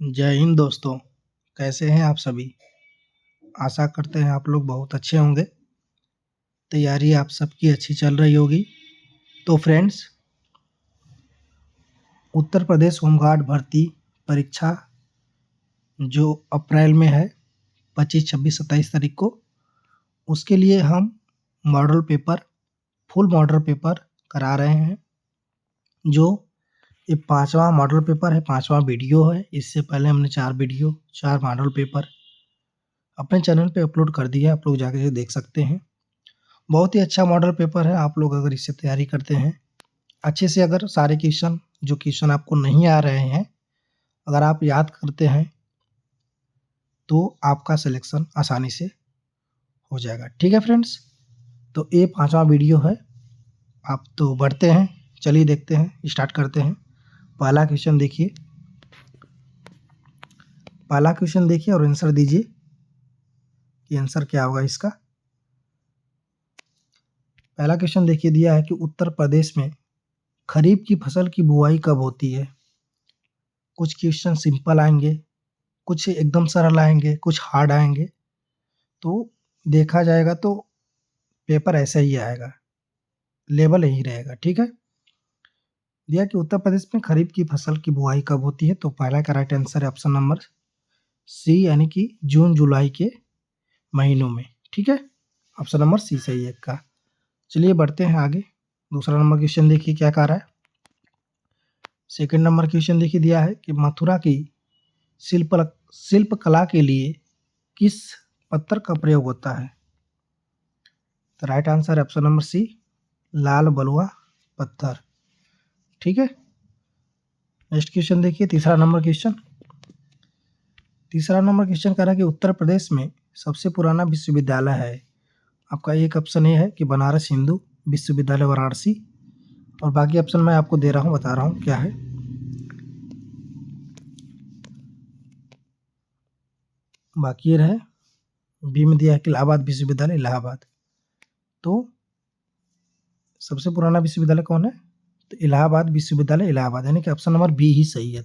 जय हिंद दोस्तों, कैसे हैं आप सभी? आशा करते हैं आप लोग बहुत अच्छे होंगे। तैयारी आप सबकी अच्छी चल रही होगी। तो फ्रेंड्स, उत्तर प्रदेश होमगार्ड भर्ती परीक्षा जो अप्रैल में है 25, 26, 27 तारीख को, उसके लिए हम model paper, full model paper करा रहे हैं। जो ये 5वां मॉडल पेपर है, 5वां वीडियो है। इससे पहले हमने 4 वीडियो, 4 मॉडल पेपर अपने चैनल पे अपलोड कर दिया है, आप लोग जाके देख सकते हैं। बहुत ही अच्छा मॉडल पेपर है। आप लोग अगर इससे तैयारी करते हैं अच्छे से, अगर सारे क्वेश्चन जो क्वेश्चन आपको नहीं आ रहे हैं अगर आप याद करते हैं तो आपका सिलेक्शन आसानी से हो जाएगा। ठीक है फ्रेंड्स, तो ये 5वां वीडियो है। आप तो बढ़ते हैं, चलिए देखते हैं, स्टार्ट करते हैं। पहला क्वेश्चन देखिए, पहला क्वेश्चन देखिए और आंसर दीजिए कि आंसर क्या होगा इसका। पहला क्वेश्चन देखिए, दिया है कि उत्तर प्रदेश में खरीफ की फसल की बुआई कब होती है। कुछ क्वेश्चन सिंपल आएंगे, कुछ एकदम सरल आएंगे, कुछ हार्ड आएंगे। तो देखा जाएगा तो पेपर ऐसा ही आएगा, लेवल यही रहेगा। ठीक है, दिया कि उत्तर प्रदेश में खरीफ की फसल की बुआई कब होती है। तो पहला का राइट आंसर है ऑप्शन नंबर सी, यानी कि जून जुलाई के महीनों में। ठीक है, ऑप्शन नंबर सी सही है का। चलिए बढ़ते हैं आगे। दूसरा नंबर क्वेश्चन देखिए क्या कह रहा है। सेकंड नंबर क्वेश्चन देखिए, दिया है कि मथुरा की शिल्पकला के लिए किस पत्थर का प्रयोग होता है। तो राइट आंसर है ऑप्शन नंबर सी, लाल बलुआ पत्थर। ठीक है, नेक्स्ट क्वेश्चन देखिए, तीसरा नंबर क्वेश्चन। तीसरा नंबर क्वेश्चन कह रहा है कि उत्तर प्रदेश में सबसे पुराना विश्वविद्यालय है। आपका एक ऑप्शन ये है कि बनारस हिंदू विश्वविद्यालय वाराणसी, और बाकी ऑप्शन मैं आपको दे रहा हूँ, बता रहा हूँ क्या है। बाकी ये रहे, बी में दिया है कि इलाहाबाद विश्वविद्यालय इलाहाबाद। तो सबसे पुराना विश्वविद्यालय कौन है? तो इलाहाबाद विश्वविद्यालय इलाहाबाद, यानी कि ऑप्शन नंबर बी ही सही है।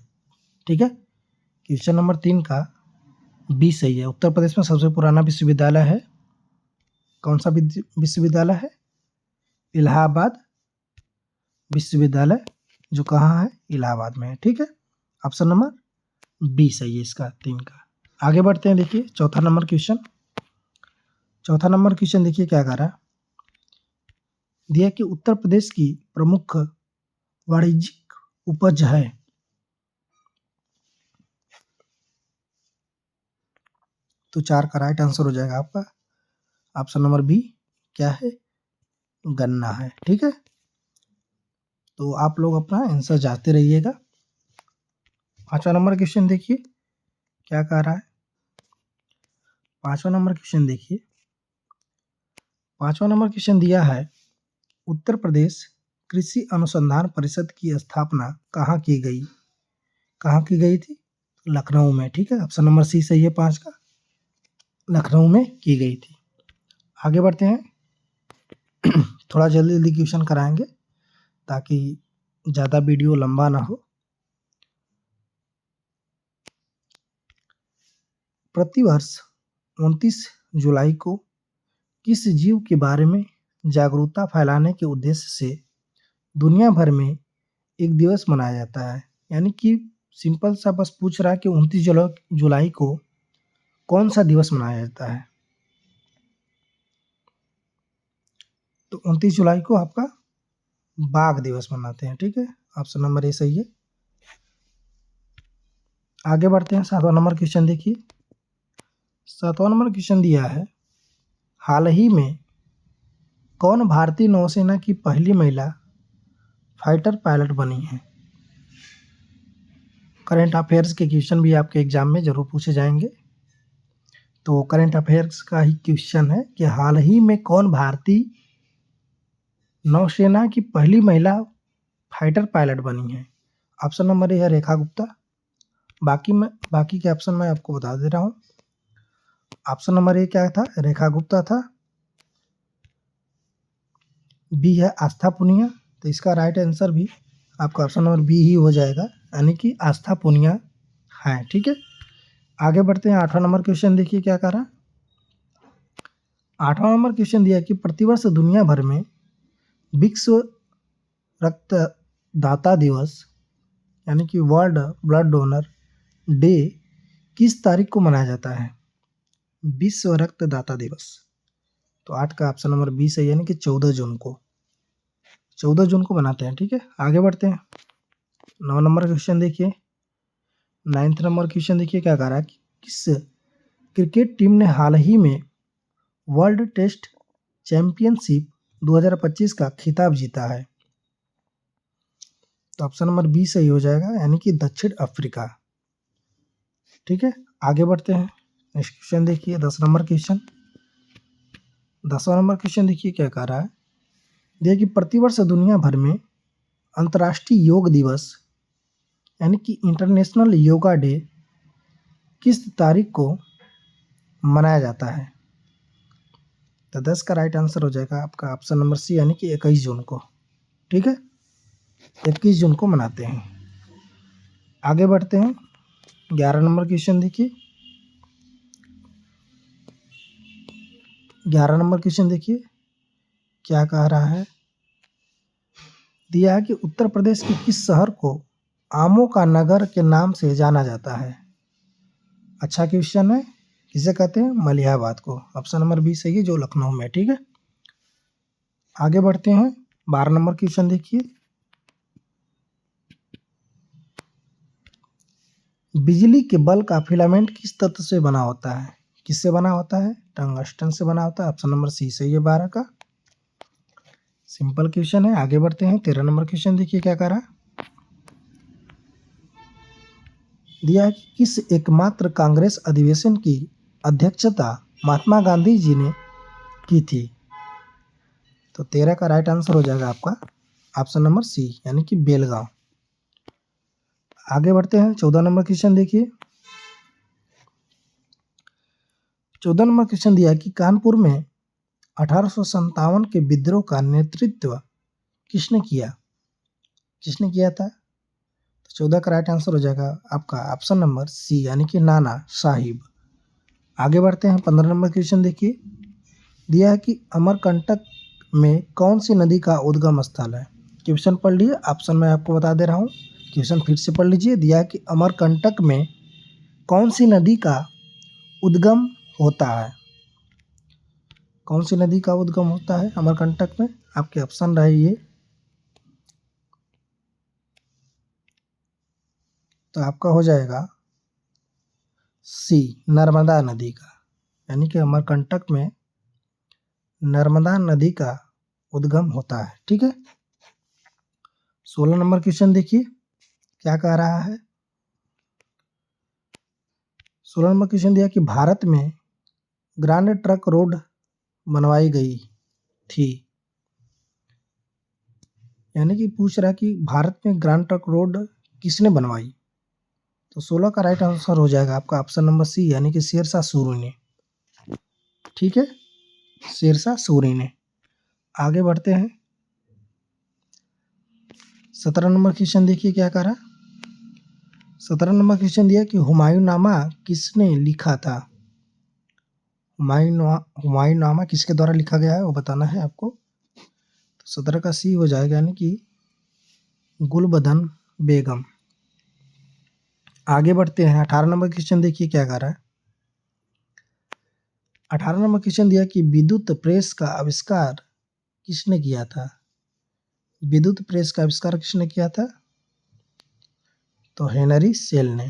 ठीक है, क्वेश्चन नंबर 3 का बी सही है। उत्तर प्रदेश में सबसे पुराना विश्वविद्यालय है, कौन सा विश्वविद्यालय है? इलाहाबाद विश्वविद्यालय, जो कहाँ है? इलाहाबाद में है। ठीक है, ऑप्शन नंबर बी सही है इसका, 3 का। आगे बढ़ते हैं, देखिए चौथा नंबर क्वेश्चन। चौथा नंबर क्वेश्चन देखिए क्या कह रहा है। दिया कि उत्तर प्रदेश की प्रमुख वाणिज्यिक उपज है। तो 4 का राइट आंसर हो जाएगा आपका ऑप्शन नंबर बी, क्या है? गन्ना है। ठीक है, तो आप लोग अपना आंसर जाते रहिएगा। 5वां नंबर क्वेश्चन देखिए क्या कह रहा है। 5वां नंबर क्वेश्चन देखिए, 5वां नंबर क्वेश्चन दिया है उत्तर प्रदेश कृषि अनुसंधान परिषद की स्थापना कहाँ की गई? कहाँ की गई थी? लखनऊ में। ठीक है, ऑप्शन नंबर सी सही है 5 का, लखनऊ में की गई थी। आगे बढ़ते हैं, थोड़ा जल्दी जल्दी क्वेश्चन कराएंगे ताकि ज़्यादा वीडियो लंबा ना हो। प्रतिवर्ष 29 जुलाई को किस जीव के बारे में जागरूकता फैलाने के उद्देश्य से दुनिया भर में एक दिवस मनाया जाता है? यानी कि सिंपल सा बस पूछ रहा है कि 29 जुलाई को कौन सा दिवस मनाया जाता है। तो 29 जुलाई को आपका बाघ दिवस मनाते हैं। ठीक है, ऑप्शन नंबर ए सही है। आगे बढ़ते हैं, 7वां नंबर क्वेश्चन देखिए। 7वां नंबर क्वेश्चन दिया है, हाल ही में कौन भारतीय नौसेना की पहली महिला फाइटर पायलट बनी है? करंट अफेयर्स के क्वेश्चन भी आपके एग्जाम में जरूर पूछे जाएंगे। तो करंट अफेयर्स का ही क्वेश्चन है कि हाल ही में कौन भारतीय नौसेना की पहली महिला फाइटर पायलट बनी है? ऑप्शन नंबर ए है रेखा गुप्ता। बाकी के ऑप्शन मैं आपको बता दे रहा हूँ। ऑप्शन नंबर ए क्या था? रेखा गुप्ता था। बी है आस्था पुनिया। तो इसका राइट आंसर भी आपका ऑप्शन नंबर बी ही हो जाएगा, यानी कि आस्था पुनिया हैं। ठीक है, आगे बढ़ते हैं। 8वां नंबर क्वेश्चन देखिए क्या कह रहा है। 8वां नंबर क्वेश्चन दिया कि प्रतिवर्ष दुनिया भर में विश्व रक्तदाता दिवस यानी कि वर्ल्ड ब्लड डोनर डे किस तारीख को मनाया जाता है? विश्व रक्तदाता दिवस। तो 8 का ऑप्शन नंबर बी सही है, यानी कि 14 जून को। 14 जून को मनाते हैं। ठीक है, आगे बढ़ते हैं। 9 नंबर क्वेश्चन देखिए। 9th नंबर क्वेश्चन देखिए क्या कह रहा है कि किस क्रिकेट टीम ने हाल ही में वर्ल्ड टेस्ट चैंपियनशिप 2025 का खिताब जीता है? तो ऑप्शन नंबर बी सही हो जाएगा, यानी कि दक्षिण अफ्रीका। ठीक है, आगे बढ़ते हैं। नेक्स्ट क्वेश्चन देखिए 10 नंबर क्वेश्चन। 10वां नंबर क्वेश्चन देखिए क्या कह रहा है। देखिए कि प्रतिवर्ष दुनिया भर में अंतर्राष्ट्रीय योग दिवस यानी कि इंटरनेशनल योगा डे किस तारीख को मनाया जाता है? तो 10 का राइट आंसर हो जाएगा आपका ऑप्शन नंबर सी, यानी कि 21 जून को। ठीक है, 21 जून को मनाते हैं। आगे बढ़ते हैं। 11 नंबर क्वेश्चन देखिए। 11 नंबर क्वेश्चन देखिए क्या कह रहा है। दिया है कि उत्तर प्रदेश के किस शहर को आमों का नगर के नाम से जाना जाता है? अच्छा क्वेश्चन है। किसे कहते हैं? मलिहाबाद को। ऑप्शन नंबर बी सही है, जो लखनऊ में। ठीक है, आगे बढ़ते हैं। 12 नंबर क्वेश्चन देखिए। बिजली के बल्ब का फिलामेंट किस तत्व से बना होता है? किससे बना होता है? टंगस्टन से बना होता है। ऑप्शन नंबर सी सही है 12 का। सिंपल क्वेश्चन है, आगे बढ़ते हैं। 13 नंबर क्वेश्चन देखिए क्या कह रहा है। दिया है कि किस एकमात्र कांग्रेस अधिवेशन की अध्यक्षता महात्मा गांधी जी ने की थी? तो 13 का राइट आंसर हो जाएगा आपका ऑप्शन नंबर सी, यानी कि बेलगांव। आगे बढ़ते हैं। 14 नंबर क्वेश्चन देखिए। 14 नंबर क्वेश्चन दिया कि कानपुर में 1857 के विद्रोह का नेतृत्व किसने किया? किसने किया था? तो 14 का राइट आंसर हो जाएगा आपका ऑप्शन नंबर सी, यानी कि नाना साहिब। आगे बढ़ते हैं। 15 नंबर क्वेश्चन देखिए। दिया है कि अमरकंटक में कौन सी नदी का उद्गम स्थल है? क्वेश्चन पढ़ लीजिए, ऑप्शन मैं आपको बता दे रहा हूँ। क्वेश्चन फिर से पढ़ लीजिए। दिया है कि अमरकंटक में कौन सी नदी का उद्गम होता है? कौन सी नदी का उद्गम होता है अमरकंटक में? आपके ऑप्शन रहे ये। तो आपका हो जाएगा सी, नर्मदा नदी का, यानी कि अमरकंटक में नर्मदा नदी का उद्गम होता है। ठीक है, 16 नंबर क्वेश्चन देखिए क्या कह रहा है। 16 नंबर क्वेश्चन दिया कि भारत में ग्रांड ट्रक रोड बनवाई गई थी, यानी कि पूछ रहा है कि भारत में ग्रांड ट्रक रोड किसने बनवाई? तो 16 का राइट आंसर हो जाएगा आपका ऑप्शन नंबर सी, यानी कि शेरशाह सूरी ने। ठीक है, शेरशाह सूरी ने। आगे बढ़ते हैं। 17 नंबर क्वेश्चन देखिए क्या कह रहा। 17 नंबर क्वेश्चन दिया कि हुमायूंनामा किसने लिखा था? हुमायूंनामा किसके द्वारा लिखा गया है वो बताना है आपको। तो 17 का सी हो जाएगा, यानी कि गुलबदन बेगम। आगे बढ़ते हैं। 18 नंबर क्वेश्चन देखिए क्या कह रहा है। 18 नंबर क्वेश्चन दिया कि विद्युत प्रेस का आविष्कार किसने किया था? विद्युत प्रेस का आविष्कार किसने किया था? तो हेनरी सेल ने।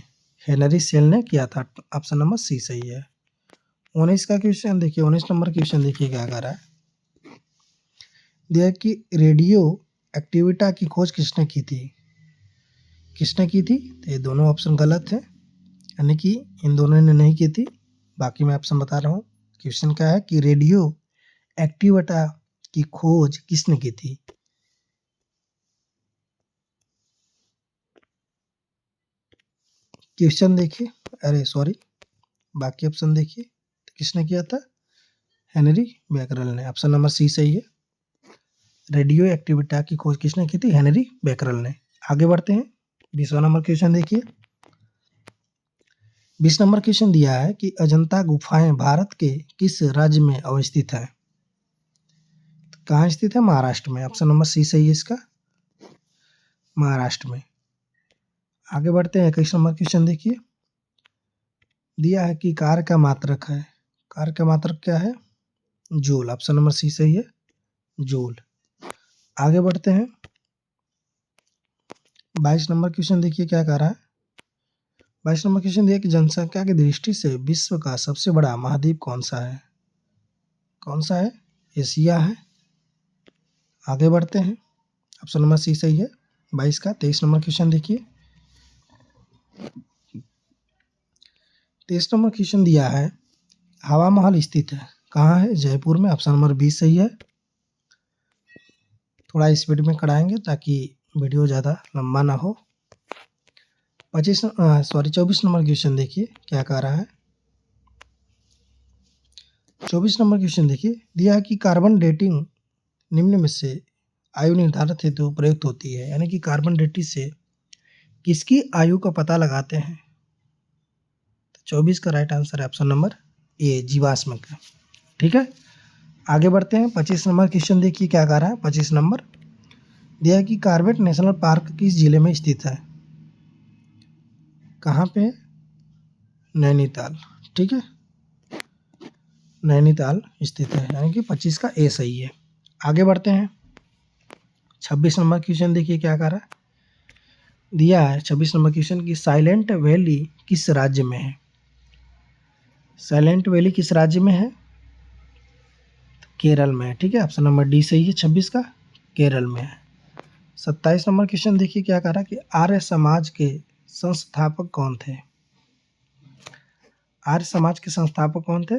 हेनरी सेल ने किया था। ऑप्शन नंबर सी सही है। 19 का क्वेश्चन देखिए। 19 नंबर क्वेश्चन देखिए क्या कह रहा है। दिया कि रेडियो एक्टिविटा की खोज किसने की थी? किसने की थी? तो ये दोनों ऑप्शन गलत है, यानी कि इन दोनों ने नहीं की थी। बाकी मैं ऑप्शन बता रहा हूँ। क्वेश्चन क्या है कि रेडियो एक्टिविटा की खोज किसने की थी? क्वेश्चन देखिए, अरे सॉरी, बाकी ऑप्शन देखिए। तो किसने किया था? हेनरी बैकरल ने। ऑप्शन नंबर सी सही है। रेडियो एक्टिविटा की खोज किसने की थी? हेनरी बैकरल ने। आगे बढ़ते हैं। 20वां नंबर क्वेश्चन देखिए। 20 नंबर क्वेश्चन दिया है कि अजंता गुफाएं भारत के किस राज्य में अवस्थित है? कहाँ स्थित है? महाराष्ट्र में। ऑप्शन नंबर सी सही है इसका, महाराष्ट्र में। आगे बढ़ते हैं। 21 नंबर क्वेश्चन देखिए, दिया है कि कार का मात्रक है। कार का मात्रक क्या है? जूल। ऑप्शन नंबर सी सही है, जूल। आगे बढ़ते हैं। 22 नंबर क्वेश्चन देखिए क्या कह रहा है। 22 नंबर क्वेश्चन दिया कि जनसंख्या की दृष्टि से विश्व का सबसे बड़ा महाद्वीप कौन सा है? कौन सा है? एशिया है। आगे बढ़ते हैं। ऑप्शन नंबर सी सही है, 22 का। 23 नंबर क्वेश्चन देखिए, 23 नंबर क्वेश्चन दिया है हवा महल स्थित है कहाँ है? जयपुर में। ऑप्शन नंबर बी सही है। थोड़ा स्पीड में कराएंगे ताकि वीडियो ज़्यादा लंबा ना हो। 24 नंबर क्वेश्चन देखिए क्या कह रहा है। 24 नंबर क्वेश्चन देखिए, दिया है कि कार्बन डेटिंग निम्न में से आयु निर्धारित हेतु प्रयुक्त होती है, यानी कि कार्बन डेटिंग से किसकी आयु का पता लगाते हैं? तो 24 का राइट आंसर है ऑप्शन नंबर ए, जीवाश्म का। ठीक है, आगे बढ़ते हैं। 25 नंबर क्वेश्चन देखिए क्या कह रहा है। 25 नंबर दिया है कि कॉर्बेट नेशनल पार्क किस जिले में स्थित है? कहाँ पे? नैनीताल। ठीक है, नैनीताल स्थित है, यानी कि 25 का ए सही है। आगे बढ़ते हैं। 26 नंबर क्वेश्चन देखिए क्या कह रहा है। दिया है 26 नंबर क्वेश्चन की साइलेंट वैली किस राज्य में है? साइलेंट वैली किस राज्य में है? तो केरल में है। ठीक है, ऑप्शन नंबर डी सही है, 26 का, केरल में है। 27 नंबर क्वेश्चन देखिए क्या कह रहा है कि आर्य समाज के संस्थापक कौन थे? आर्य समाज के संस्थापक कौन थे?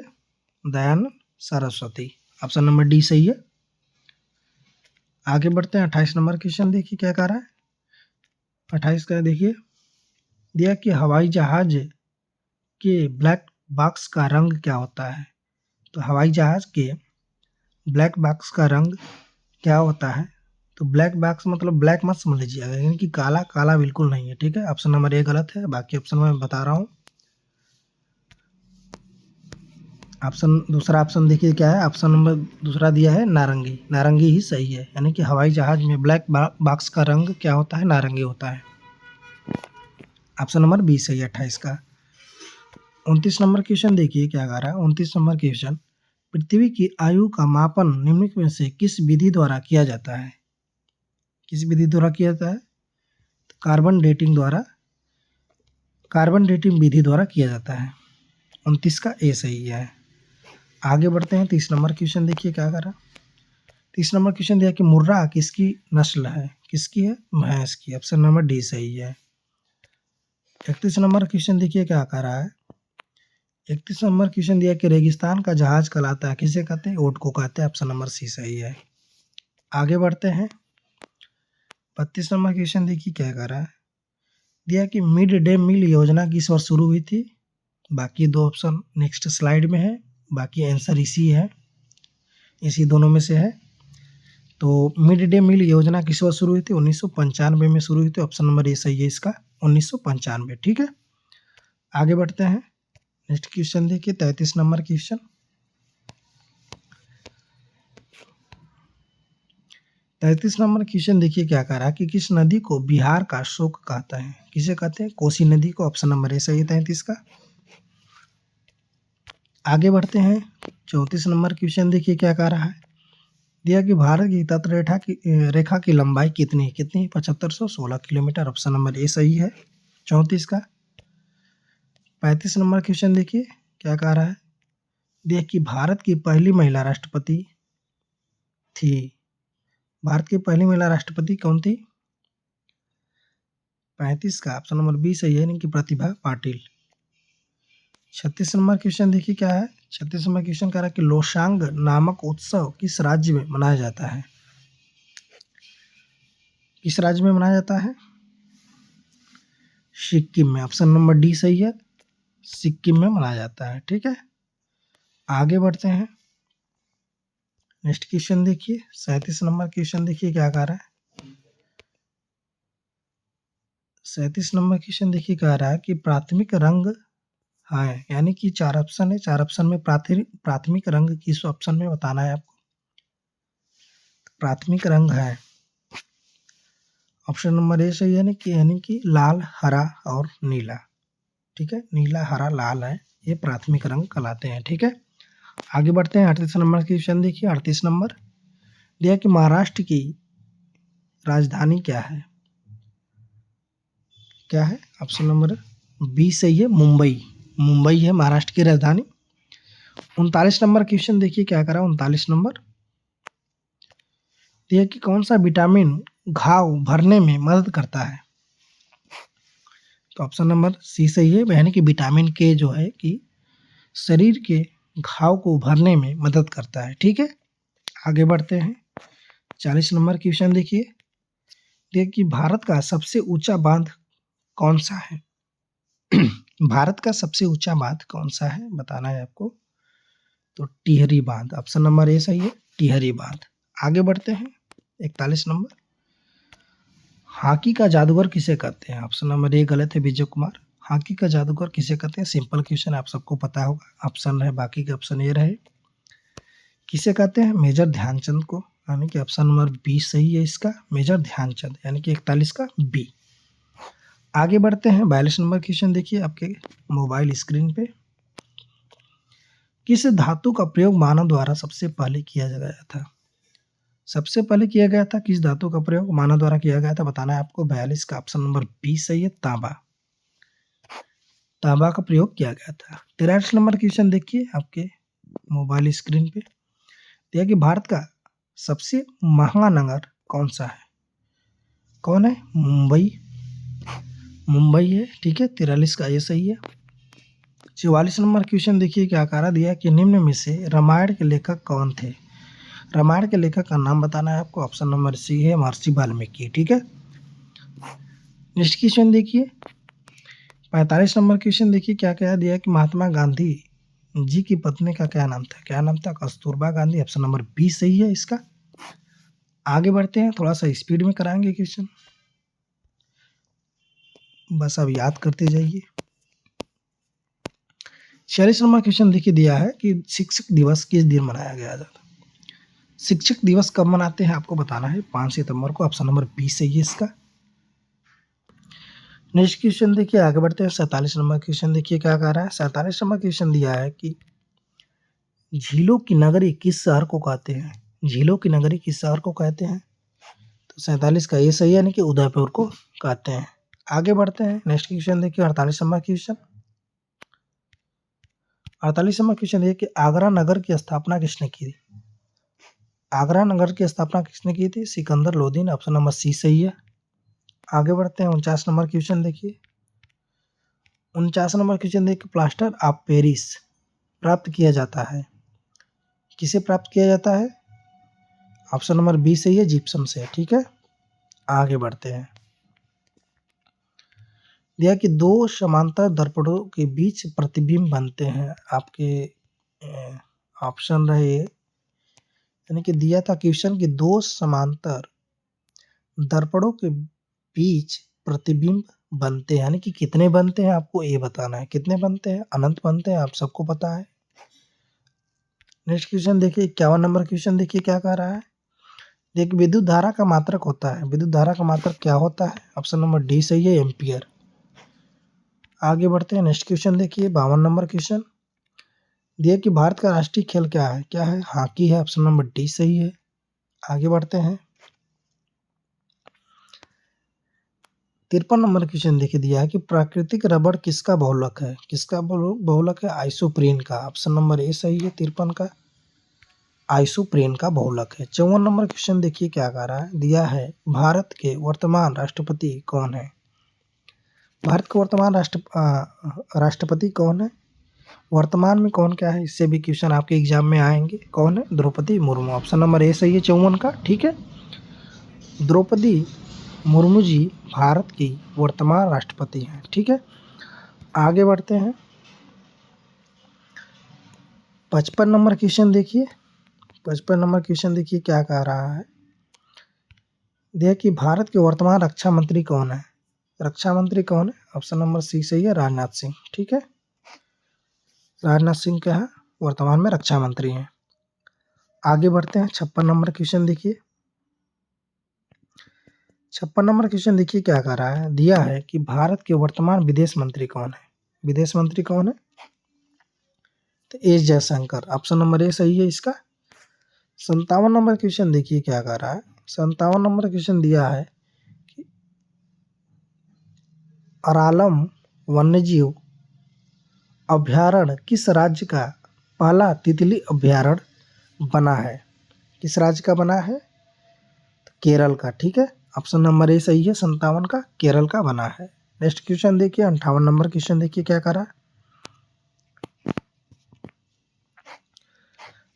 Dayanand Saraswati. Option number D सही है। आगे बढ़ते हैं। 28 नंबर क्वेश्चन देखिए क्या कह रहा है। 28 का देखिए, दिया कि हवाई जहाज के ब्लैक बॉक्स का रंग क्या होता है? तो हवाई जहाज के ब्लैक बॉक्स का रंग क्या होता है? तो ब्लैक बॉक्स मतलब ब्लैक मत समझ लीजिएगा, यानी कि काला काला बिल्कुल नहीं है। ठीक है, ऑप्शन नंबर ए गलत है, बाकी ऑप्शन मैं बता रहा हूँ। दूसरा ऑप्शन देखिए क्या है। ऑप्शन नंबर दूसरा दिया है नारंगी। नारंगी ही सही है, यानी कि हवाई जहाज में ब्लैक बॉक्स का रंग क्या होता है? नारंगी होता है। ऑप्शन नंबर बी सही है 28 का। 29 नंबर क्वेश्चन देखिए क्या कह रहा है। 29 नंबर क्वेश्चन, पृथ्वी की आयु का मापन निम्नलिखित में से किस विधि द्वारा किया जाता है? किस विधि द्वारा किया जाता है? तो कार्बन डेटिंग विधि द्वारा किया जाता है। 29 का ए सही है। आगे बढ़ते हैं। 30 नंबर क्वेश्चन देखिए क्या कर रहा है। 30 नंबर क्वेश्चन दिया कि मुर्रा किसकी नस्ल है? किसकी है? भैंस की। ऑप्शन नंबर डी सही है। 31 नंबर क्वेश्चन देखिए क्या कह रहा है। 31 नंबर क्वेश्चन दिया कि रेगिस्तान का जहाज कहलाता है, किसे कहते हैं? ऊंट को कहते हैं। ऑप्शन नंबर सी सही है। आगे बढ़ते हैं। 32 नंबर क्वेश्चन देखिए क्या कह रहा है। दिया कि मिड डे मील योजना किस वर्ष शुरू हुई थी? बाकी दो ऑप्शन नेक्स्ट स्लाइड में है, बाकी आंसर इसी है, इसी दोनों में से है। तो मिड डे मील योजना किस वर्ष शुरू हुई थी? 1995 में शुरू हुई थी। ऑप्शन नंबर ए सही है इसका, 1995। ठीक है, आगे बढ़ते हैं। नेक्स्ट क्वेश्चन देखिए 33 नंबर क्वेश्चन। 33 नंबर क्वेश्चन देखिए क्या कह रहा है कि किस नदी को बिहार का शोक कहता है? किसे कहते हैं? कोसी नदी को। ऑप्शन नंबर ए सही है 33 का। आगे बढ़ते हैं। 34 नंबर क्वेश्चन देखिए क्या कह रहा है। दिया कि भारत की रेखा की लंबाई कितनी है? 7516 किलोमीटर। ऑप्शन नंबर ए सही है, 34 का। 35 नंबर क्वेश्चन देखिए क्या कह रहा है। दिया कि भारत की पहली महिला राष्ट्रपति थी। भारत की पहली महिला राष्ट्रपति कौन थी? 35 का ऑप्शन नंबर बी सही है, यानी कि प्रतिभा पाटिल। 36 नंबर क्वेश्चन देखिए क्या है। 36 नंबर क्वेश्चन कह रहा है कि लोसांग नामक उत्सव किस राज्य में मनाया जाता है? किस राज्य में मनाया जाता है? सिक्किम में। ऑप्शन नंबर डी सही है, सिक्किम में मनाया जाता है। ठीक है, आगे बढ़ते हैं। नेक्स्ट क्वेश्चन देखिए 37 नंबर क्वेश्चन देखिए क्या कह रहा है। 37 नंबर क्वेश्चन देखिए कह रहा है कि प्राथमिक रंग है, यानी कि 4 ऑप्शन है, 4 ऑप्शन में प्राथमिक रंग किस ऑप्शन में बताना है आपको। प्राथमिक रंग है ऑप्शन नंबर ए सही है, यानी कि लाल, हरा और नीला। ठीक है, नीला, हरा, लाल है, ये प्राथमिक रंग कहलाते हैं। ठीक है, आगे बढ़ते हैं। 38 नंबर की क्वेश्चन देखिए। 38 नंबर दिया कि महाराष्ट्र की राजधानी क्या है। क्या है? ऑप्शन नंबर बी सही है, मुंबई। मुंबई है महाराष्ट्र की राजधानी। 39 नंबर क्वेश्चन देखिए क्या करा। 39 नंबर दिया कि कौन सा विटामिन घाव भरने में मदद करता है। तो ऑप्शन नंबर सी सही है, यानी कि विटामिन के जो है कि शरीर के घाव को भरने में मदद करता है। ठीक है, आगे बढ़ते हैं। 40 नंबर क्वेश्चन देखिए कि भारत का सबसे ऊंचा बांध कौन सा है। भारत का सबसे ऊंचा बांध कौन सा है बताना है आपको। तो टिहरी बांध, ऑप्शन नंबर ए सही है, टिहरी बांध। आगे बढ़ते हैं। 41 नंबर हॉकी का जादूगर किसे कहते हैं। ऑप्शन नंबर ए गलत है, विजय कुमार। हॉकी का जादूगर किसे कहते हैं, सिंपल क्वेश्चन आप सबको पता होगा। ऑप्शन है, बाकी के ऑप्शन ए रहे। किसे कहते हैं, मेजर ध्यानचंद को, यानी कि ऑप्शन नंबर बी सही है इसका, मेजर ध्यानचंद, यानी कि 41 का बी। आगे बढ़ते हैं। 42 नंबर क्वेश्चन देखिए आपके मोबाइल स्क्रीन पे। किस धातु का प्रयोग मानव द्वारा सबसे पहले किया गया था। सबसे पहले किया गया था किस धातु का प्रयोग मानव द्वारा किया गया था बताना है आपको। 42 का ऑप्शन नंबर बी सही है, तांबा। तांबा का प्रयोग किया गया था। 43 नंबर क्वेश्चन देखिए आपके मोबाइल स्क्रीन पे। दिया कि भारत का सबसे महंगा नगर कौन सा है। कौन है, मुंबई। मुंबई है, ठीक है, 43 का ये सही है। 44 नंबर क्वेश्चन देखिए क्या कह रहा दिया कि निम्न में से रामायण के लेखक कौन थे। रामायण के लेखक का नाम बताना है आपको। ऑप्शन नंबर सी है, महर्षि वाल्मीकि। ठीक है, नेक्स्ट क्वेश्चन देखिए। 45 नंबर क्वेश्चन देखिए क्या कह दिया कि महात्मा गांधी जी की पत्नी का क्या नाम था। क्या नाम था, Kasturba Gandhi. Option number B सही है इसका। आगे बढ़ते हैं, थोड़ा सा स्पीड में कराएंगे क्वेश्चन, बस अब याद करते जाइए। 46 नंबर क्वेश्चन देखिए दिया है कि शिक्षक दिवस किस दिन मनाया गया जाता है। शिक्षक दिवस कब मनाते हैं आपको बताना है, 5 सितंबर को। ऑप्शन नंबर बी सही है इसका। नेक्स्ट क्वेश्चन देखिए, आगे बढ़ते हैं। 47 नंबर क्वेश्चन देखिए क्या कह रहा है। 47 नंबर क्वेश्चन दिया है कि झीलों की नगरी किस शहर को कहते हैं। झीलों की नगरी किस शहर को कहते हैं। तो 47 का ये सही है, यानी कि उदयपुर को कहते हैं। आगे बढ़ते हैं। नेक्स्ट क्वेश्चन देखिए 48 नंबर क्वेश्चन। 48 नंबर क्वेश्चन ये कि आगरा नगर की स्थापना किसने की थी। आगरा नगर की स्थापना किसने की थी, सिकंदर लोधी ने। ऑप्शन नंबर सी सही है। आगे बढ़ते हैं। 49 नंबर क्वेश्चन देखिए। 49 नंबर क्वेश्चन देखिए, प्लास्टर ऑफ पेरिस प्राप्त किया जाता है, किसे प्राप्त किया जाता है। ऑप्शन नंबर बी सही है, जिप्सम से। ठीक है, आगे बढ़ते हैं। दिया कि दो समांतर दर्पणों के बीच प्रतिबिंब बनते हैं। आपके ऑप्शन रहे, यानी कि दिया था क्वेश्चन कि दो समांतर दर्पणों के बीच प्रतिबिंब बनते हैं, यानी कि कितने बनते हैं आपको ये बताना है। कितने बनते हैं, अनंत बनते हैं, आप सबको पता है। नेक्स्ट क्वेश्चन देखिए 51 नंबर क्वेश्चन देखिए क्या कह रहा है। देखिए विद्युत धारा का मात्रक होता है, विद्युत धारा का मात्रक क्या होता है। ऑप्शन नंबर डी सही है, एम्पियर। आगे बढ़ते हैं। नेक्स्ट क्वेश्चन देखिए 52 नंबर क्वेश्चन। दिया कि भारत का राष्ट्रीय खेल क्या है। क्या है, हॉकी है। ऑप्शन नंबर डी सही है। आगे बढ़ते हैं। 53 नंबर क्वेश्चन देखिए दिया है कि प्राकृतिक रबड़ किसका बहुलक है। किसका बहुलक है, आइसोप्रीन का। ऑप्शन नंबर ए सही है, 53 का आइसोप्रीन का बहुलक है। 54 नंबर क्वेश्चन देखिए क्या कह रहा है। दिया है भारत के वर्तमान राष्ट्रपति कौन है। भारत के वर्तमान राष्ट्रपति कौन है। वर्तमान में कौन क्या है, इससे भी क्वेश्चन आपके एग्जाम में आएंगे। कौन है, Droupadi Murmu. Option number A सही है 54 का। ठीक है, द्रौपदी मुर्मू जी भारत की वर्तमान राष्ट्रपति हैं। ठीक है, आगे बढ़ते हैं। 55 नंबर क्वेश्चन देखिए। 55 नंबर क्वेश्चन देखिए क्या कह रहा है। देखिए भारत के वर्तमान रक्षा मंत्री कौन है। रक्षा मंत्री कौन है, ऑप्शन नंबर सी सही है, राजनाथ सिंह। ठीक है, राजनाथ सिंह क्या है, वर्तमान में रक्षा मंत्री हैं। आगे बढ़ते हैं, 56 नंबर क्वेश्चन देखिए। 56 नंबर क्वेश्चन देखिए क्या कह रहा है, दिया है कि भारत के वर्तमान विदेश मंत्री कौन है। विदेश मंत्री कौन है, तो S Jaishankar, option number A सही है इसका। 57 नंबर क्वेश्चन देखिए क्या कह रहा है, 57 नंबर क्वेश्चन दिया है कि अरालम वन्यजीव अभ्यारण्य किस राज्य का पहला तितली अभ्यारण्य बना है। किस राज्य का बना है, तो केरल का। ठीक है, ऑप्शन नंबर ए सही है, 57 का केरल का बना है। नेक्स्ट क्वेश्चन देखिए, 58 नंबर क्वेश्चन देखिए क्या कह रहा है।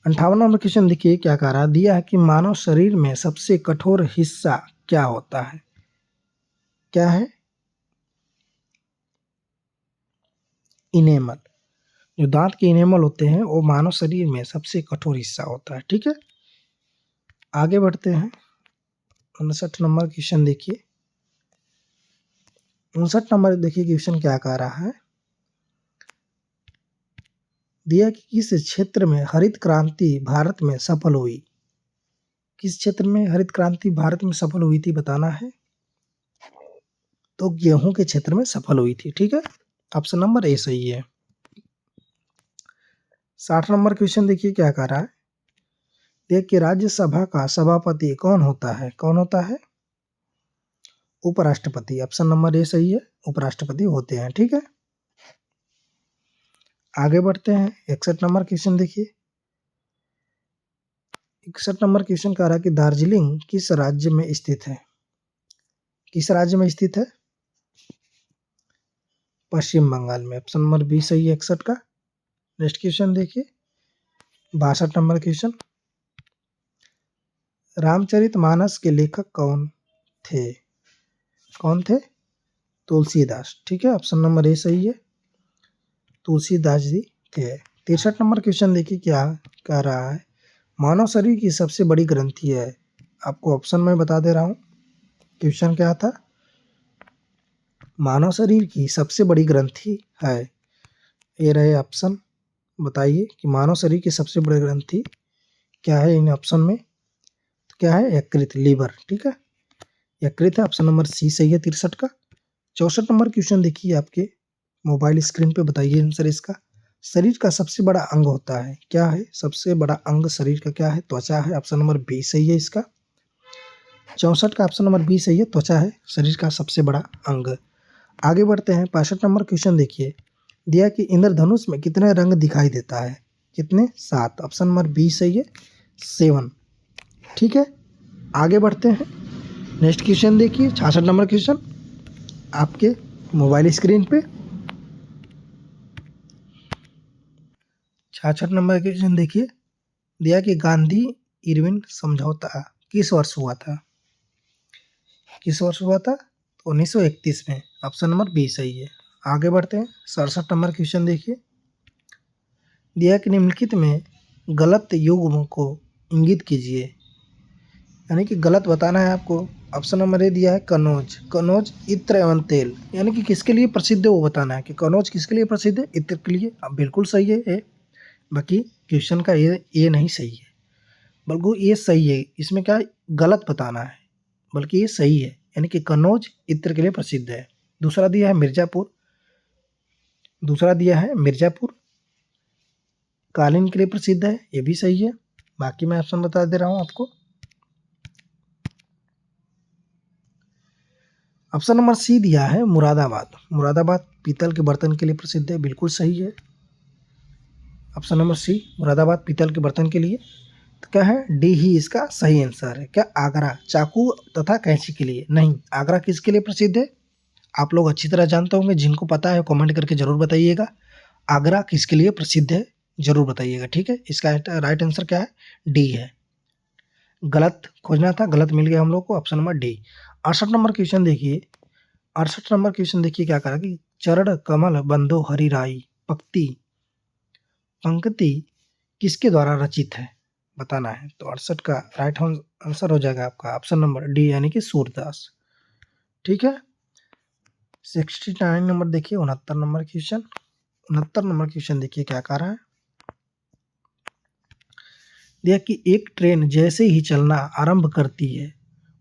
58 नंबर क्वेश्चन देखिए क्या कह रहा है, दिया है कि मानव शरीर में सबसे कठोर हिस्सा क्या होता है। क्या है, इनेमल। जो दांत के इनेमल होते हैं वो मानव शरीर में सबसे कठोर हिस्सा होता है। ठीक है, आगे बढ़ते हैं, 59 नंबर क्वेश्चन देखिए। 59 नंबर देखिए क्वेश्चन क्या कह रहा है, दिया कि किस क्षेत्र में हरित क्रांति भारत में सफल हुई। किस क्षेत्र में हरित क्रांति भारत में सफल हुई थी बताना है, तो गेहूं के क्षेत्र में सफल हुई थी। ठीक है, ऑप्शन नंबर ए सही है। 60 नंबर क्वेश्चन देखिए क्या कह रहा है, देख कि राज्यसभा का सभापति कौन होता है। कौन होता है, उपराष्ट्रपति। ऑप्शन नंबर ए सही है, उपराष्ट्रपति होते हैं। ठीक है, आगे बढ़ते हैं, 61 नंबर क्वेश्चन देखिए। 61 नंबर क्वेश्चन कह रहा है कि दार्जिलिंग किस राज्य में स्थित है। किस राज्य में स्थित है, पश्चिम बंगाल में। ऑप्शन नंबर बी सही है 61 का। नेक्स्ट क्वेश्चन देखिए, 62 नंबर क्वेश्चन, रामचरितमानस के लेखक कौन थे। कौन थे, तुलसीदास। ठीक है, ऑप्शन नंबर ए सही है, तुलसीदास जी थे। 63 नंबर क्वेश्चन देखिए क्या कह रहा है, मानव शरीर की सबसे बड़ी ग्रंथि है। आपको ऑप्शन में बता दे रहा हूँ, क्वेश्चन क्या था, मानव शरीर की सबसे बड़ी ग्रंथि है। ये रहे ऑप्शन, बताइए कि मानव शरीर की सबसे बड़ी ग्रंथि क्या है इन ऑप्शन में, तो क्या है, यकृत, लीवर। ठीक है, यकृत है, ऑप्शन नंबर सी सही है 63 का। 64 नंबर क्वेश्चन देखिए आपके मोबाइल स्क्रीन पे, बताइए आंसर इसका। शरीर का सबसे बड़ा अंग होता है, क्या है, सबसे बड़ा अंग शरीर का क्या है, त्वचा है। ऑप्शन नंबर बी सही है इसका। 64 का ऑप्शन नंबर बी सही है, त्वचा है शरीर का सबसे बड़ा अंग। आगे बढ़ते हैं, 65 नंबर क्वेश्चन देखिए, दिया कि इंद्रधनुष में कितने रंग दिखाई देता है। कितने, 7। ऑप्शन नंबर बी सही है, 7। ठीक है, आगे बढ़ते हैं, नेक्स्ट क्वेश्चन देखिए, 66 नंबर क्वेश्चन आपके मोबाइल स्क्रीन पे। 66 नंबर क्वेश्चन देखिए, दिया कि गांधी इरविन समझौता किस वर्ष हुआ था। किस वर्ष हुआ था, तो 1931 में। ऑप्शन नंबर बी सही है। आगे बढ़ते हैं, 67 नंबर क्वेश्चन देखिए, दिया कि निम्नलिखित में गलत युग्म को इंगित कीजिए, यानी कि गलत बताना है आपको। ऑप्शन नंबर ए दिया है कनौज। कनौज इत्र एवं तेल, यानी कि किसके लिए प्रसिद्ध है वो बताना है कि कनौज किसके लिए प्रसिद्ध है, इत्र के लिए। अब बिल्कुल सही है ए, बाकी क्वेश्चन का ये नहीं सही है, बल्कि ये सही है, इसमें क्या गलत बताना है, बल्कि ये सही है, यानी कि कन्नौज इत्र के लिए प्रसिद्ध है। दूसरा दिया है मिर्जापुर, दूसरा दिया है मिर्जापुर कालीन के लिए प्रसिद्ध है, ये भी सही है। बाकी मैं ऑप्शन बता दे रहा हूँ आपको। ऑप्शन नंबर सी दिया है मुरादाबाद। मुरादाबाद पीतल के बर्तन के लिए प्रसिद्ध है, बिल्कुल सही है। ऑप्शन नंबर सी मुरादाबाद पीतल के बर्तन के लिए, तो क्या है, डी ही इसका सही आंसर है। क्या, आगरा चाकू तथा कैंची के लिए नहीं, आगरा किसके लिए प्रसिद्ध है, आप लोग अच्छी तरह जानते होंगे, जिनको पता है कमेंट करके जरूर बताइएगा, आगरा किसके लिए प्रसिद्ध है जरूर बताइएगा। ठीक है, इसका राइट आंसर क्या है, डी है। गलत खोजना था, गलत मिल गया हम लोग को, option number D. 68 number question देखिए, 68 नंबर क्वेश्चन देखिए क्या करा कि चरण कमल बंधो हरिराई पक्ति पंक्ति किसके द्वारा रचित है, बताना है। तो 68 का राइट आंसर हो जाएगा आपका ऑप्शन नंबर डी, यानी कि सूरदास। ठीक है, 69 नंबर देखिए, 69 नंबर क्वेश्चन, 69 नंबर क्वेश्चन देखिए क्या कह रहा है। देखिए कि एक ट्रेन जैसे ही चलना आरंभ करती है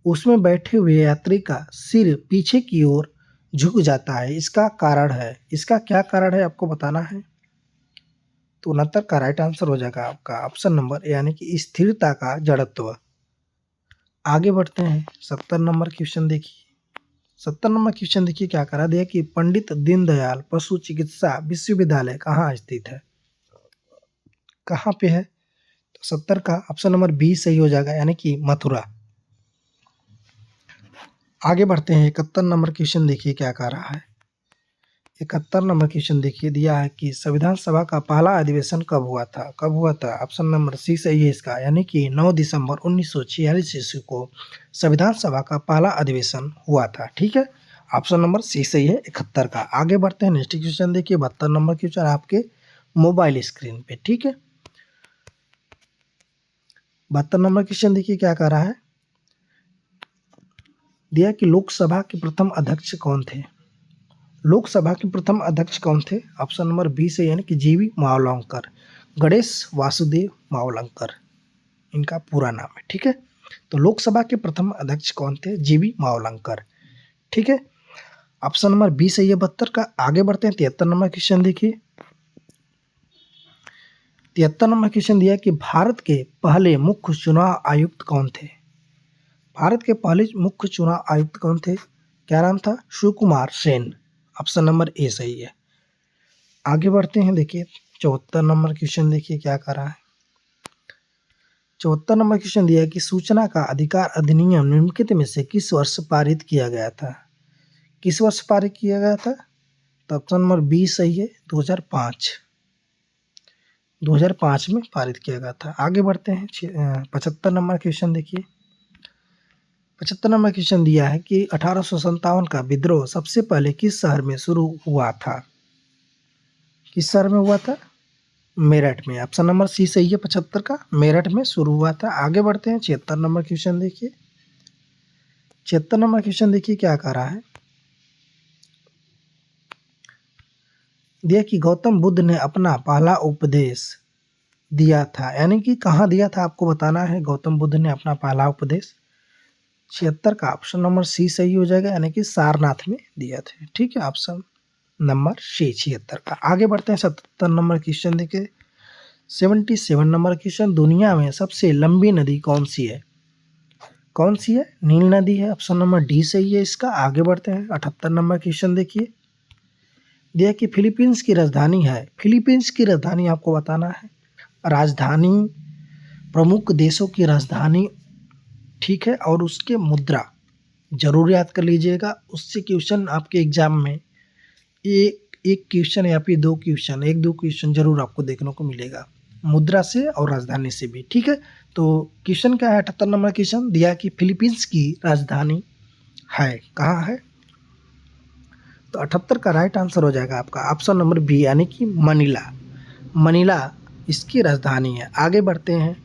उसमें बैठे हुए यात्री का सिर पीछे की ओर झुक जाता है, इसका कारण है, इसका क्या कारण है आपको बताना है। तो 69 का राइट आंसर हो जाएगा आपका ऑप्शन नंबर यानी कि स्थिरता का जड़त्व। आगे बढ़ते हैं 70 नंबर क्वेश्चन देखिए। 70 नंबर क्वेश्चन देखिए क्या करा दिया कि पंडित दीनदयाल पशु चिकित्सा विश्वविद्यालय कहाँ स्थित है, कहाँ पे है। तो 70 का ऑप्शन नंबर बी सही हो जाएगा यानी कि मथुरा। आगे बढ़ते हैं 71 नंबर क्वेश्चन देखिए क्या कह रहा है। 71 नंबर क्वेश्चन देखिए दिया है कि संविधान सभा का पहला अधिवेशन कब हुआ था, कब हुआ था। ऑप्शन नंबर सी सही है इसका यानी कि 9 दिसंबर 1946 ईस्वी को संविधान सभा का पहला अधिवेशन हुआ था। ठीक है, ऑप्शन नंबर सी सही है 71 का। आगे बढ़ते हैं नेक्स्ट क्वेश्चन देखिए 72 नंबर क्वेश्चन आपके मोबाइल स्क्रीन पे। ठीक है, 72 नंबर क्वेश्चन देखिए क्या कह रहा है। दिया कि लोकसभा के प्रथम अध्यक्ष कौन थे, लोकसभा के प्रथम अध्यक्ष कौन थे। ऑप्शन नंबर बी से यानी कि जीवी मावलंकर, गणेश वासुदेव मावलंकर इनका पूरा नाम है। ठीक है, तो लोकसभा के प्रथम अध्यक्ष कौन थे, जीवी मावलंकर। ठीक है, ऑप्शन नंबर बी सही है 72 का। आगे बढ़ते हैं 73 नंबर क्वेश्चन देखिए। 73 नंबर क्वेश्चन दिया कि भारत के पहले मुख्य चुनाव आयुक्त कौन थे, भारत के पहले मुख्य चुनाव आयुक्त कौन थे, क्या नाम था, Sukumar Sen. Option number A सही है। आगे बढ़ते हैं देखिए 74 नंबर क्वेश्चन देखिए क्या कर रहा है। 74 नंबर क्वेश्चन दिया है कि सूचना का अधिकार अधिनियम निम्नलिखित में से किस वर्ष पारित किया गया था, किस वर्ष पारित किया गया था। तो ऑप्शन नंबर बी सही है 2005, 2005 में पारित किया गया था। आगे बढ़ते हैं 75 नंबर क्वेश्चन देखिए। 75 नंबर क्वेश्चन दिया है कि 1857 का विद्रोह सबसे पहले किस शहर में शुरू हुआ था, किस शहर में हुआ था, मेरठ में। ऑप्शन नंबर सी सही है 75 का, मेरठ में शुरू हुआ था। आगे बढ़ते हैं 76 नंबर क्वेश्चन देखिए। 76 नंबर क्वेश्चन देखिए क्या कह रहा है। दिया कि गौतम बुद्ध ने अपना पहला उपदेश दिया था, यानी कि कहाँ दिया था आपको बताना है। गौतम बुद्ध ने अपना पहला उपदेश 76 का ऑप्शन नंबर सी सही हो जाएगा यानी कि सारनाथ में दिया था। ठीक है, ऑप्शन नंबर सी 76 का। आगे बढ़ते हैं 77 नंबर क्वेश्चन देखिए। 77 नंबर क्वेश्चन, दुनिया में सबसे लंबी नदी कौन सी है, कौन सी है, नील नदी है। ऑप्शन नंबर डी सही है इसका। आगे बढ़ते हैं 78 नंबर क्वेश्चन देखिए। दिया कि फिलीपींस की राजधानी है, फिलीपींस की राजधानी आपको बताना है। राजधानी, प्रमुख देशों की राजधानी, ठीक है, और उसके मुद्रा जरूर याद कर लीजिएगा। उससे क्वेश्चन आपके एग्जाम में एक एक क्वेश्चन या फिर दो क्वेश्चन, एक दो क्वेश्चन जरूर आपको देखने को मिलेगा मुद्रा से और राजधानी से भी। ठीक है, तो क्वेश्चन क्या है 78 नंबर क्वेश्चन दिया कि फिलीपींस की राजधानी है, कहाँ है। तो 78 का राइट आंसर हो जाएगा आपका ऑप्शन नंबर बी यानी कि मनीला, मनीला इसकी राजधानी है। आगे बढ़ते हैं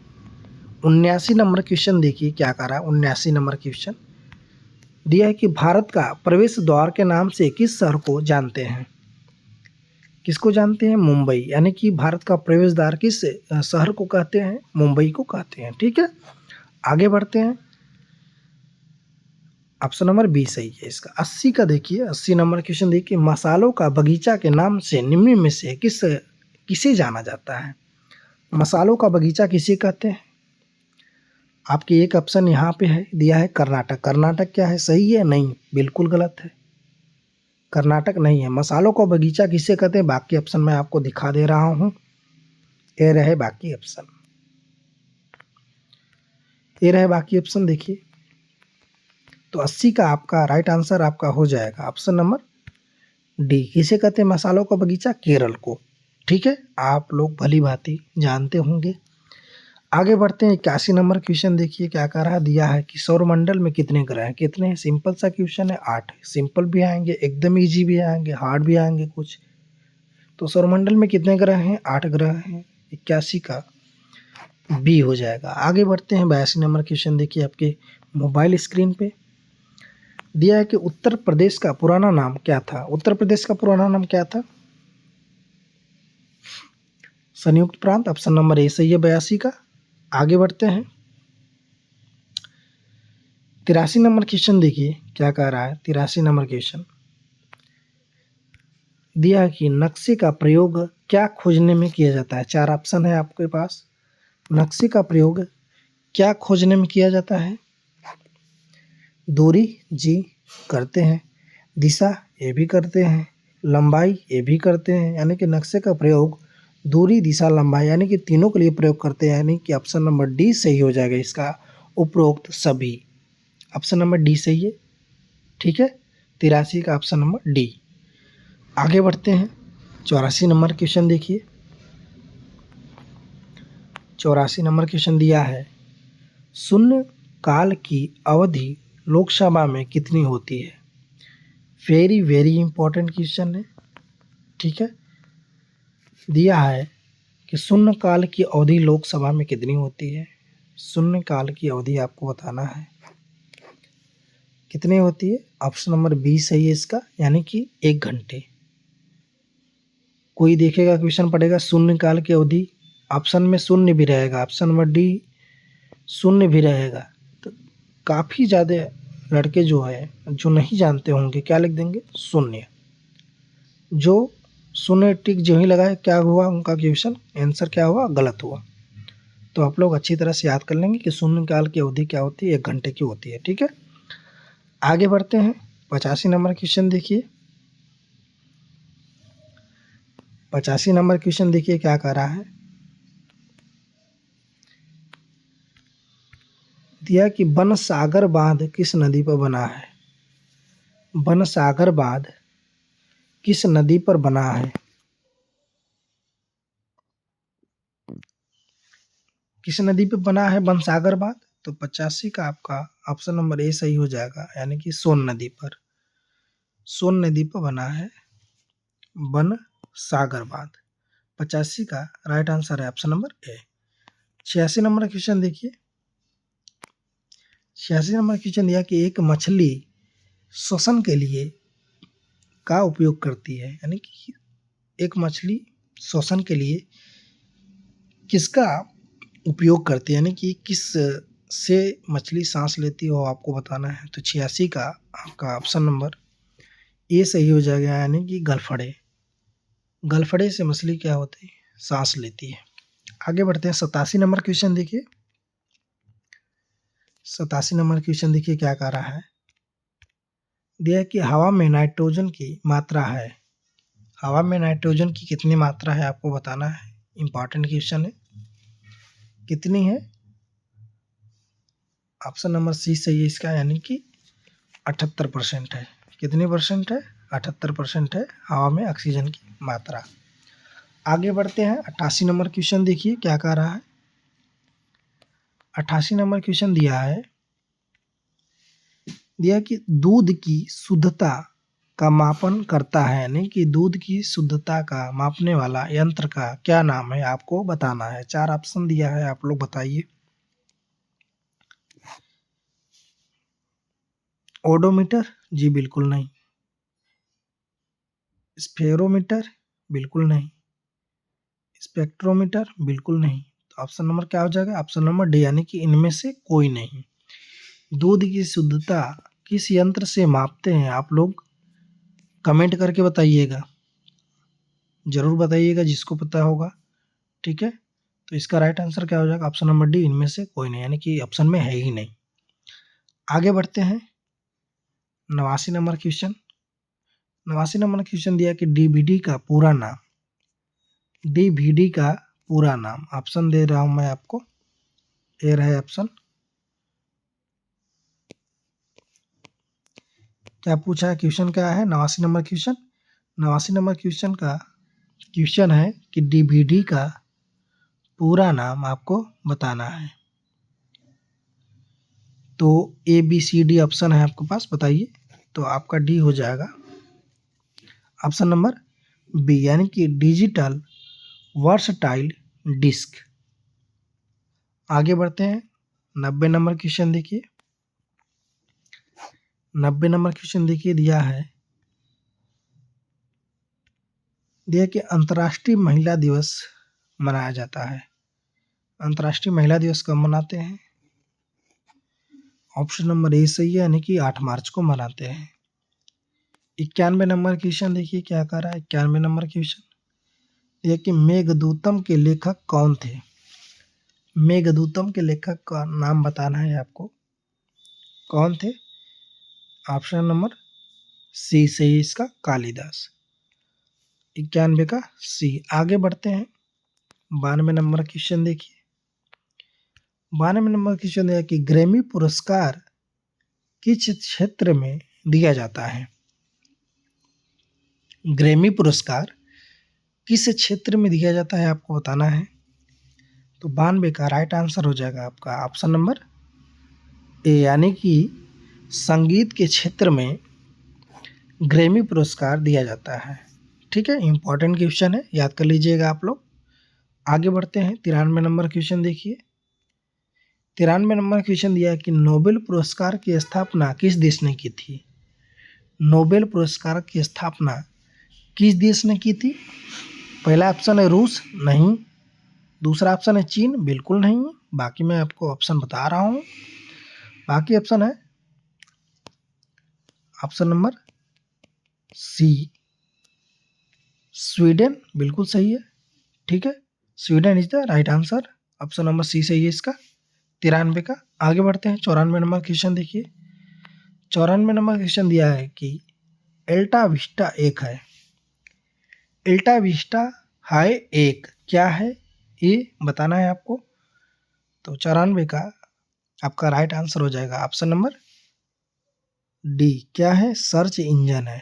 79 नंबर क्वेश्चन देखिए क्या कर रहा है। 79 नंबर क्वेश्चन दिया है कि भारत का प्रवेश द्वार के नाम से किस शहर को जानते हैं, किसको जानते हैं, मुंबई, यानी कि भारत का प्रवेश द्वार किस शहर को कहते हैं, मुंबई को कहते हैं। ठीक है, आगे बढ़ते हैं ऑप्शन नंबर बी सही है इसका। 80 का देखिए, 80 नंबर क्वेश्चन देखिए, मसालों का बगीचा के नाम से निम्न में से किसे जाना जाता है, मसालों का बगीचा किसे कहते हैं। आपके एक ऑप्शन यहाँ पे है दिया है कर्नाटक, कर्नाटक क्या है, सही है, नहीं, बिल्कुल गलत है, कर्नाटक नहीं है। मसालों का बगीचा किसे कहते हैं, बाकी ऑप्शन मैं आपको दिखा दे रहा हूँ, ये रहे बाकी ऑप्शन, ये रहे बाकी ऑप्शन देखिए। तो 80 का आपका राइट आंसर आपका हो जाएगा ऑप्शन नंबर डी, किसे कहते हैं मसालों का बगीचा, केरल को। ठीक है, आप लोग भली भांति जानते होंगे। आगे बढ़ते हैं 81 नंबर क्वेश्चन देखिए क्या कह रहा दिया है कि सौरमंडल में कितने ग्रह हैं, कितने हैं, सिंपल सा क्वेश्चन है, 8। सिंपल भी आएंगे, एकदम इजी भी आएंगे, हार्ड भी आएंगे कुछ। तो सौरमंडल में कितने ग्रह हैं, 8 ग्रह हैं। 81 का बी हो जाएगा। आगे बढ़ते हैं 82 नंबर क्वेश्चन देखिए आपके मोबाइल स्क्रीन पे दिया है कि उत्तर प्रदेश का पुराना नाम क्या था, उत्तर प्रदेश का पुराना नाम क्या था। संयुक्त प्रांत ऑप्शन नंबर ए सही है 82 का। आगे बढ़ते हैं। 83 नंबर क्वेश्चन देखिए क्या कह रहा है। 83 नंबर क्वेश्चन दिया है कि नक्शे का प्रयोग क्या खोजने में किया जाता है। 4 ऑप्शन है आपके पास। नक्शे का प्रयोग क्या खोजने में किया जाता है। दूरी जी करते हैं, दिशा ये भी करते हैं, लंबाई ये भी करते हैं। यानी कि नक्शे का प्रयोग दूरी, दिशा, लंबाई यानी कि तीनों के लिए प्रयोग करते हैं। यानी कि ऑप्शन नंबर डी सही हो जाएगा इसका, उपरोक्त सभी। ऑप्शन नंबर डी सही है। ठीक है, 83 का ऑप्शन नंबर डी। आगे बढ़ते हैं। 84 नंबर क्वेश्चन देखिए। 84 नंबर क्वेश्चन दिया है, शून्य काल की अवधि लोकसभा में कितनी होती है। वेरी वेरी इंपॉर्टेंट क्वेश्चन है। ठीक है, दिया है कि शून्य काल की अवधि लोकसभा में कितनी होती है। शून्य काल की अवधि आपको बताना है कितनी होती है। ऑप्शन नंबर बी सही है इसका, यानी कि 1 घंटे। कोई देखेगा क्वेश्चन पढ़ेगा शून्य काल की अवधि, ऑप्शन में शून्य भी रहेगा, ऑप्शन नंबर डी शून्य भी रहेगा, तो काफ़ी ज़्यादा लड़के जो है जो नहीं जानते होंगे क्या लिख देंगे शून्य। जो शून्य टिक जो ही लगाए क्या हुआ उनका क्वेश्चन आंसर क्या हुआ, गलत हुआ। तो आप लोग अच्छी तरह से याद कर लेंगे कि शून्य काल की अवधि क्या होती है, 1 घंटे की होती है। ठीक है, आगे बढ़ते हैं। 85 नंबर क्वेश्चन देखिए। 85 नंबर क्वेश्चन देखिए क्या कह रहा है। दिया कि बनसागर बांध किस नदी पर बना है। बनसागर बांध किस नदी पर बना है। किस नदी पर बना है बनसागर बांध। तो 85 का आपका ऑप्शन नंबर ए सही हो जाएगा, यानी कि सोन नदी पर। सोन नदी पर बना है बनसागर बांध। 85 का राइट आंसर है ऑप्शन नंबर ए। 86 नंबर क्वेश्चन देखिए। 86 नंबर क्वेश्चन दिया कि एक मछली श्वसन के लिए का उपयोग करती है। यानी कि एक मछली श्वसन के लिए किसका उपयोग करती है, यानी कि किस से मछली सांस लेती है वो आपको बताना है। तो 86 का आपका ऑप्शन नंबर ए सही हो जाएगा, यानी कि गलफड़े। गलफड़े से मछली क्या होती है, सांस लेती है। आगे बढ़ते हैं। 87 नंबर क्वेश्चन देखिए। 87 नंबर क्वेश्चन देखिए क्या कह रहा है। दिया कि हवा में नाइट्रोजन की मात्रा है। हवा में नाइट्रोजन की कितनी मात्रा है आपको बताना है। इंपॉर्टेंट क्वेश्चन है। कितनी है, ऑप्शन नंबर सी सही है इसका, यानी कि 78% है। कितनी परसेंट है, 78% है हवा में ऑक्सीजन की मात्रा। आगे बढ़ते हैं। 88 नंबर क्वेश्चन देखिए क्या कह रहा है। 88 नंबर क्वेश्चन दिया कि दूध की शुद्धता का मापन करता है, यानी कि दूध की शुद्धता का मापने वाला यंत्र का क्या नाम है आपको बताना है। 4 ऑप्शन दिया है, आप लोग बताइए। ओडोमीटर जी बिल्कुल नहीं। स्फेरोमीटर बिल्कुल नहीं। स्पेक्ट्रोमीटर बिल्कुल नहीं। तो ऑप्शन नंबर क्या हो जाएगा, ऑप्शन नंबर डी, यानी कि इनमें से कोई नहीं। दूध की शुद्धता किस यंत्र से मापते हैं आप लोग कमेंट करके बताइएगा, जरूर बताइएगा जिसको पता होगा। ठीक है, तो इसका राइट आंसर क्या हो जाएगा, ऑप्शन नंबर डी, इनमें से कोई नहीं, यानी कि ऑप्शन में है ही नहीं। आगे बढ़ते हैं। 89 नंबर क्वेश्चन। 89 नंबर क्वेश्चन दिया कि डीवीडी का पूरा नाम। डीवीडी का पूरा नाम, ऑप्शन दे रहा हूं मैं आपको। ए रहे ऑप्शन। क्या पूछा है क्वेश्चन, क्या है 89 नंबर क्वेश्चन। 89 नंबर क्वेश्चन का क्वेश्चन है कि डीवीडी का पूरा नाम आपको बताना है। तो A B C D option है आपके पास, बताइए। तो आपका डी हो जाएगा ऑप्शन नंबर बी, यानी कि डिजिटल वर्सटाइल डिस्क। आगे बढ़ते हैं। 90 नंबर क्वेश्चन देखिए। 90 नंबर क्वेश्चन देखिए दिया कि अंतर्राष्ट्रीय महिला दिवस मनाया जाता है? अंतर्राष्ट्रीय महिला दिवस कब मनाते हैं? ऑप्शन नंबर ए सही है, यानी कि 8 मार्च को मनाते हैं। 91 नंबर क्वेश्चन देखिए क्या कर रहा है। 91 नंबर क्वेश्चन, ये कि मेघदूतम के लेखक कौन थे? मेघदूतम के लेखक का नाम बताना है आपको, कौन थे? ऑप्शन नंबर सी सही इसका, कालिदास। 91 का सी। आगे बढ़ते हैं। 92 नंबर क्वेश्चन देखिए। 92 नंबर क्वेश्चन है कि ग्रैमी पुरस्कार किस क्षेत्र में दिया जाता है? ग्रैमी पुरस्कार किस क्षेत्र में दिया जाता है आपको बताना है। तो 92 का राइट आंसर हो जाएगा आपका ऑप्शन नंबर ए, यानी कि संगीत के क्षेत्र में ग्रैमी पुरस्कार दिया जाता है। ठीक है, इंपॉर्टेंट क्वेश्चन है, याद कर लीजिएगा आप लोग। आगे बढ़ते हैं। 93 नंबर क्वेश्चन देखिए। 93 नंबर क्वेश्चन दिया है कि नोबेल पुरस्कार की स्थापना किस देश ने की थी? नोबेल पुरस्कार की स्थापना किस देश ने की थी? पहला ऑप्शन है रूस, नहीं। दूसरा ऑप्शन है चीन, बिल्कुल नहीं। बाकी मैं आपको ऑप्शन बता रहा हूँ। बाकी ऑप्शन है ऑप्शन नंबर सी, स्वीडन, बिल्कुल सही है। ठीक है, Sweden is the right answer. Option number C सही है इसका, 93 का। आगे बढ़ते हैं। 94 नंबर क्वेश्चन देखिए। 94 नंबर क्वेश्चन दिया है कि एल्टा विस्टा एक है। एल्टा विस्टा हाई एक क्या है, ये बताना है आपको। तो 94 का आपका राइट आंसर हो जाएगा ऑप्शन नंबर डी, क्या है? सर्च इंजन है,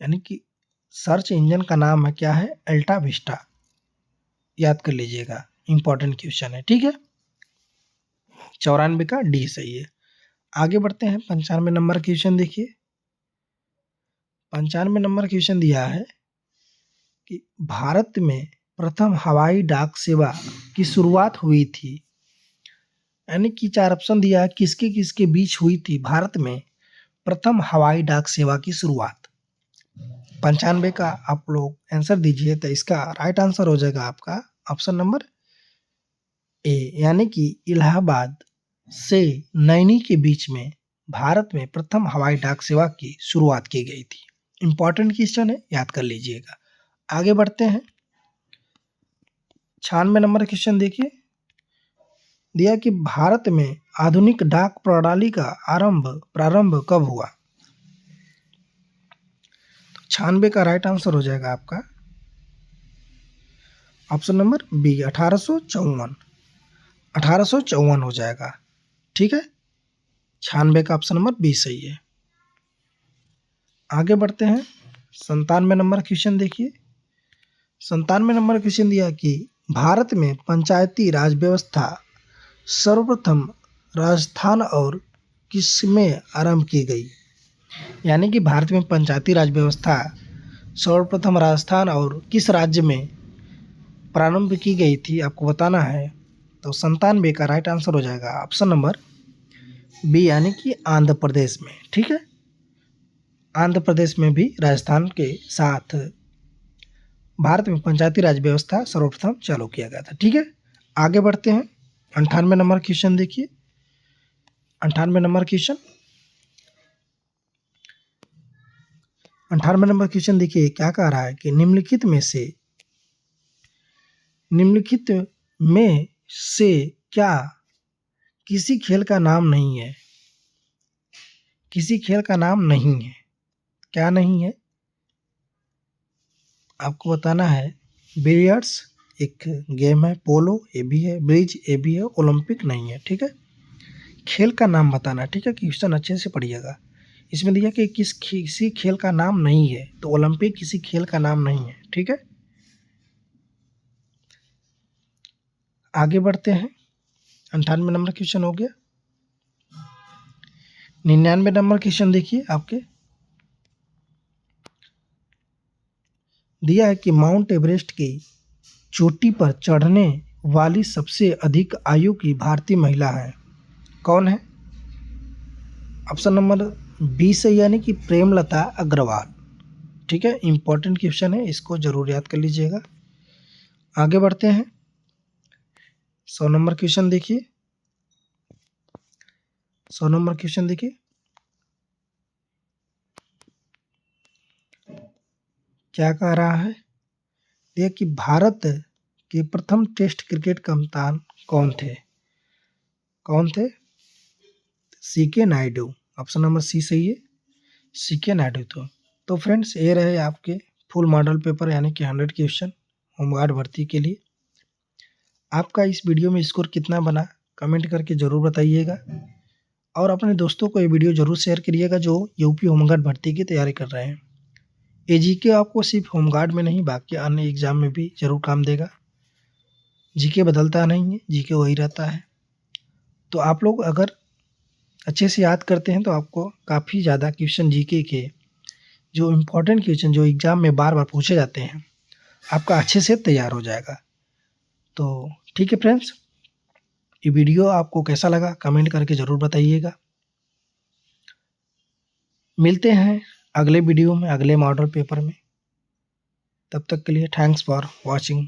यानी कि सर्च इंजन का नाम है क्या है? अल्टा विस्टा। याद कर लीजिएगा, इंपॉर्टेंट क्वेश्चन है। ठीक है, 94 का डी सही है। आगे बढ़ते हैं। 95 नंबर क्वेश्चन देखिए। 95 नंबर क्वेश्चन दिया है कि भारत में प्रथम हवाई डाक सेवा की शुरुआत हुई थी, यानी कि 4 ऑप्शन दिया है, किसके किसके बीच हुई थी भारत में प्रथम हवाई डाक सेवा की शुरुआत? 95 का आप लोग आंसर दीजिए, तो इसका राइट आंसर हो जाएगा आपका ऑप्शन नंबर ए, यानी कि इलाहाबाद से नैनी के बीच में भारत में प्रथम हवाई डाक सेवा की शुरुआत की गई थी। इंपॉर्टेंट क्वेश्चन है, याद कर लीजिएगा। आगे बढ़ते हैं। 96 नंबर क्वेश्चन देखिए। दिया कि भारत में आधुनिक डाक प्रणाली का प्रारंभ कब हुआ? 96 का राइट आंसर हो जाएगा आपका ऑप्शन नंबर बी, 1854। 1854 हो जाएगा। ठीक है, 96 का ऑप्शन नंबर बी सही है। आगे बढ़ते हैं। 97 नंबर क्वेश्चन देखिए। 97 नंबर क्वेश्चन दिया कि भारत में पंचायती राज व्यवस्था सर्वप्रथम राजस्थान और किस में आरंभ की गई? यानी कि भारत में पंचायती राज व्यवस्था सर्वप्रथम राजस्थान और किस राज्य में प्रारंभ की गई थी, आपको बताना है। तो 97 का राइट आंसर हो जाएगा ऑप्शन नंबर बी, यानी कि आंध्र प्रदेश में। ठीक है, आंध्र प्रदेश में भी राजस्थान के साथ भारत में पंचायती राज व्यवस्था सर्वप्रथम चालू किया गया था। ठीक है, आगे बढ़ते हैं। 98 नंबर क्वेश्चन देखिए। 98 नंबर क्वेश्चन, 98 नंबर क्वेश्चन देखिए क्या कह रहा है कि निम्नलिखित में से क्या किसी खेल का नाम नहीं है? किसी खेल का नाम नहीं है, क्या नहीं है आपको बताना है। बिलियर्ड्स एक गेम है, पोलो ये भी है, ब्रिज ये भी है, ओलंपिक नहीं है। ठीक है, खेल का नाम बताना। ठीक है, क्वेश्चन अच्छे से पढ़िएगा। इसमें दिया कि किसी खेल का नाम नहीं है, तो ओलंपिक किसी खेल का नाम नहीं है। ठीक है, आगे बढ़ते हैं। 98 नंबर क्वेश्चन हो गया। 99 नंबर क्वेश्चन देखिए आपके। दिया है कि माउंट एवरेस्ट की चोटी पर चढ़ने वाली सबसे अधिक आयु की भारतीय महिला है, कौन है? ऑप्शन नंबर बी से, यानी कि प्रेमलता अग्रवाल। ठीक है, इंपॉर्टेंट क्वेश्चन है, इसको जरूर याद कर लीजिएगा। आगे बढ़ते हैं। 100 नंबर क्वेश्चन देखिए। 100 नंबर क्वेश्चन देखिए, क्या कह रहा है? ये कि भारत के प्रथम टेस्ट क्रिकेट कप्तान कौन थे? कौन थे? CK Nayudu. Option number C सही है, सीके नायडू। तो फ्रेंड्स, ये रहे आपके फुल मॉडल पेपर यानी कि 100 क्वेश्चन होमगार्ड भर्ती के लिए। आपका इस वीडियो में स्कोर कितना बना कमेंट करके ज़रूर बताइएगा, और अपने दोस्तों को ये वीडियो ज़रूर शेयर करिएगा जो यूपी होमगार्ड भर्ती की तैयारी कर रहे हैं। ये जीके आपको सिर्फ होमगार्ड में नहीं, बाकी अन्य एग्जाम में भी ज़रूर काम देगा। जीके बदलता नहीं है, जीके वही रहता है। तो आप लोग अगर अच्छे से याद करते हैं तो आपको काफ़ी ज़्यादा क्वेश्चन जीके के जो इम्पोर्टेंट क्वेश्चन जो एग्ज़ाम में बार बार पूछे जाते हैं, आपका अच्छे से तैयार हो जाएगा। तो ठीक है फ्रेंड्स, ये वीडियो आपको कैसा लगा कमेंट करके ज़रूर बताइएगा। मिलते हैं अगले वीडियो में, अगले मॉडल पेपर में। तब तक के लिए थैंक्स फॉर वॉचिंग।